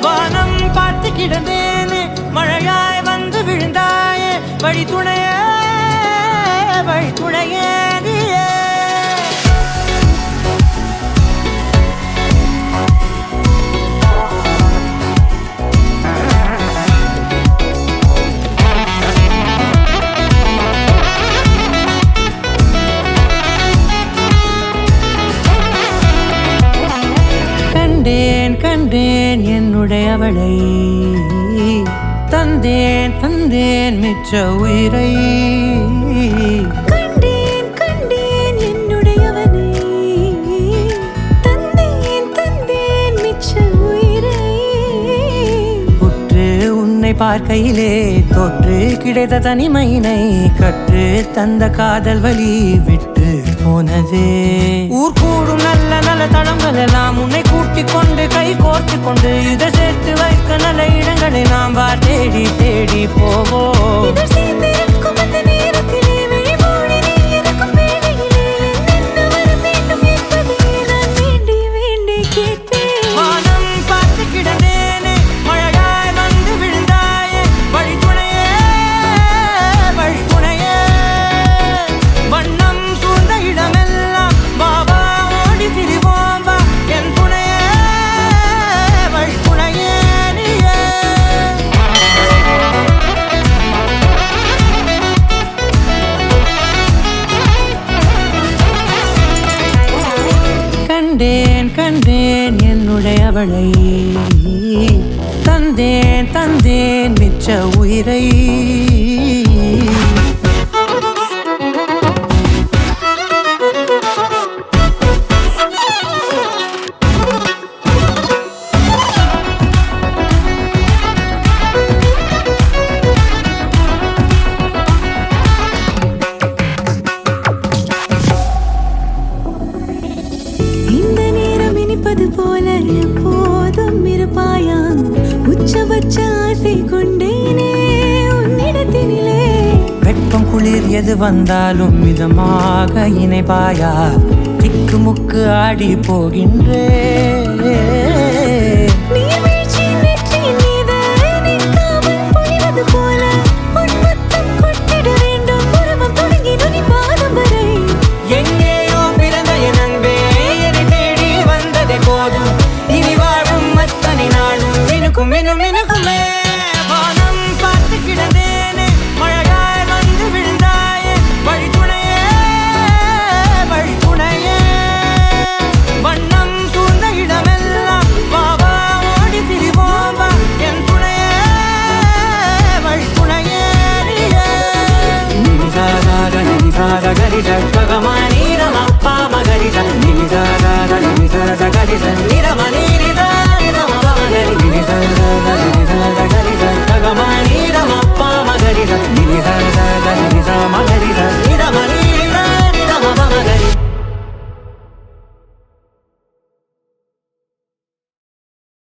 வானம் பார்த்து கிடந்தேனே மழையாய் வந்து விழுந்தாயே வழி துணையே வழி துணையே நீயே கண்டேன் கண்டேன் என்னுடையவளை தந்தேன் தந்தேன் மிச்ச உயிரை கண்டேன் கண்டேன் என்னுடையவனை தந்தேன் தந்தேன் மிச்ச உயிரை உற்று உன்னை பார்க்கையிலே தொற்று கிடைத்த தனிமையினை கற்று தந்த காதல் வலி விட்டு போனதே ஊர் கூடும் நல்ல நல்ல தளங்கள் எல்லாம் உன்னை கூட்டிக் கொண்டு கை கோர்த்து கொண்டு இதை சேர்த்து வைக்க நல்ல இடங்களை நாம் வா தேடி தேடி போவோம் இதழ் சேர்ந்திருக்கும் அந்த நேரத்திலே விழிமூடி நீ இருக்கும் வேளையிலே என்னென்ன வர வேண்டும் என்பதை நான் வேண்டி வேண்டி கேட்பேன் வானம் பார்த்து கிடந்தேனே மழையாய் வந்து விழுந்தாயே வழி துணையே வழி துணையே வண்ணம் சூழ்ந்த இடமெல்லாம் பாபா ஓடி திரிவோம் வா என் துணையே வழி துணையே நீயே கண்டேன் கண்டேன் என்னுடையவளை தந்தேன் தந்தேன் மிச்ச உயிரை இந்த நேரம் இனிப்பது போல எப்போதும் இருப்பாயா உச்சபட்ச ஆசை கொண்டேனே உன்னிடத்தினிலே வெப்பம் குளிர் எது வந்தாலும் மிதமாக இணைப்பாயா திக்கு முக்கு ஆடி போகின்றே